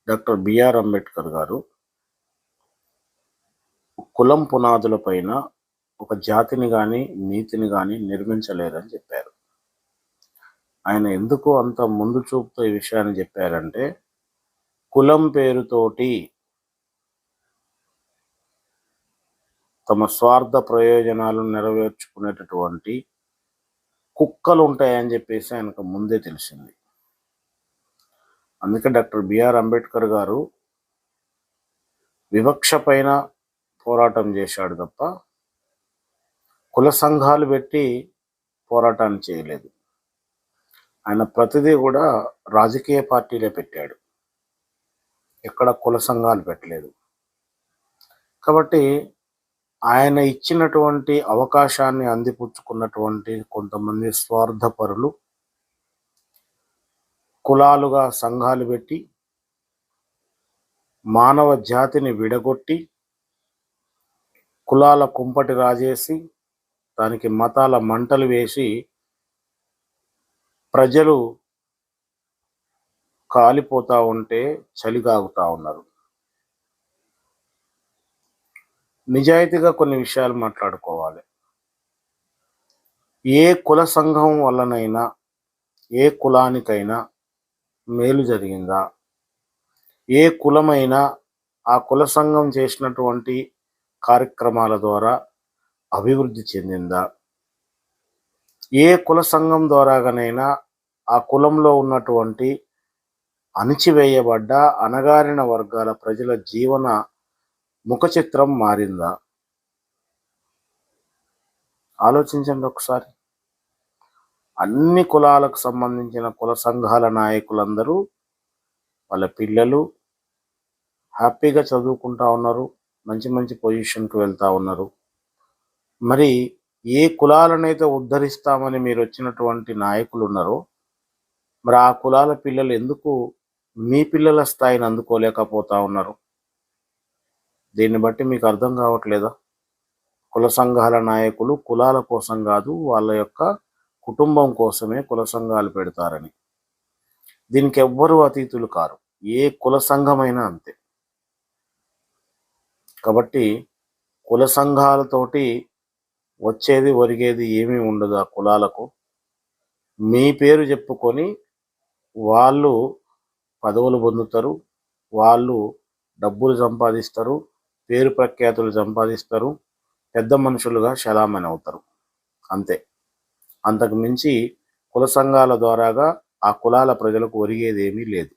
Doctor BR Ambedkar గారు కులం పునాదుల పైన ఒక జాతిని గాని, నీతిని గాని నిర్మించలేరని చెప్పారు. ఆయన ఎందుకు అంత ముందు చూపుతో ఈ విషయాన్ని చెప్పారంటే, కులం పేరుతోటి తమ స్వార్థ ప్రయోజనాలను నెరవేర్చుకునేటటువంటి కుక్కలుంటాయని చెప్పేసి ఆయనకు ముందే తెలిసింది. అందుకే డాక్టర్ బిఆర్ అంబేద్కర్ గారు వివక్ష పైన పోరాటం చేశాడు తప్ప, కుల సంఘాలు పెట్టి పోరాటాన్ని చేయలేదు. ఆయన ప్రతిదీ కూడా రాజకీయ పార్టీలే పెట్టాడు, ఎక్కడ కుల సంఘాలు పెట్టలేదు. కాబట్టి ఆయన ఇచ్చినటువంటి అవకాశాన్ని అందిపుచ్చుకున్నటువంటి కొంతమంది స్వార్థపరులు కులాలుగా సంఘాలు పెట్టి మానవ జాతిని విడగొట్టి కులాల కుంపటి రాజేసి దానికి మతాల మంటలు వేసి ప్రజలు కాలిపోతూ ఉంటే చలిగాగుతూ ఉన్నారు. నిజాయితీగా కొన్ని విషయాలు మాట్లాడుకోవాలి. ఏ కుల సంఘం వల్లనైనా ఏ కులానికైనా మేలు జరిగిందా? ఏ కులమైనా ఆ కుల సంఘం చేసినటువంటి కార్యక్రమాల ద్వారా అభివృద్ధి చెందిందా? ఏ కుల సంఘం ద్వారాగానైనా ఆ కులంలో ఉన్నటువంటి అణిచివేయబడ్డ అణగారిన వర్గాల ప్రజల జీవన ముఖచిత్రం మారిందా? ఆలోచించండి ఒకసారి. అన్ని కులాలకు సంబంధించిన కుల సంఘాల నాయకులందరూ వాళ్ళ పిల్లలు హ్యాపీగా చదువుకుంటా ఉన్నారు, మంచి మంచి పొజిషన్కి వెళ్తూ ఉన్నారు. మరి ఏ కులాలనైతే ఉద్ధరిస్తామని మీరు వచ్చినటువంటి నాయకులు ఉన్నారో, మరి ఆ కులాల పిల్లలు ఎందుకు మీ పిల్లల స్థాయిని అందుకోలేకపోతా ఉన్నారు? దీన్ని బట్టి మీకు అర్థం కావట్లేదా? కుల సంఘాల నాయకులు కులాల కోసం కాదు, వాళ్ళ యొక్క కుటుంబం కోసమే కుల సంఘాలు పెడతారని. దీనికి ఎవ్వరూ అతీతులు కారు, ఏ కుల సంఘమైనా అంతే. కాబట్టి కుల సంఘాలతోటి వచ్చేది ఒరిగేది ఏమీ ఉండదు. ఆ కులాలకు మీ పేరు చెప్పుకొని వాళ్ళు పదవులు పొందుతారు, వాళ్ళు డబ్బులు సంపాదిస్తారు, పేరు ప్రఖ్యాతులు సంపాదిస్తారు, పెద్ద మనుషులుగా చలామణి అవుతారు, అంతే. అంతకు మించి కుల సంఘాల ద్వారాగా ఆ కులాల ప్రజలకు ఒరిగేది ఏమీ లేదు.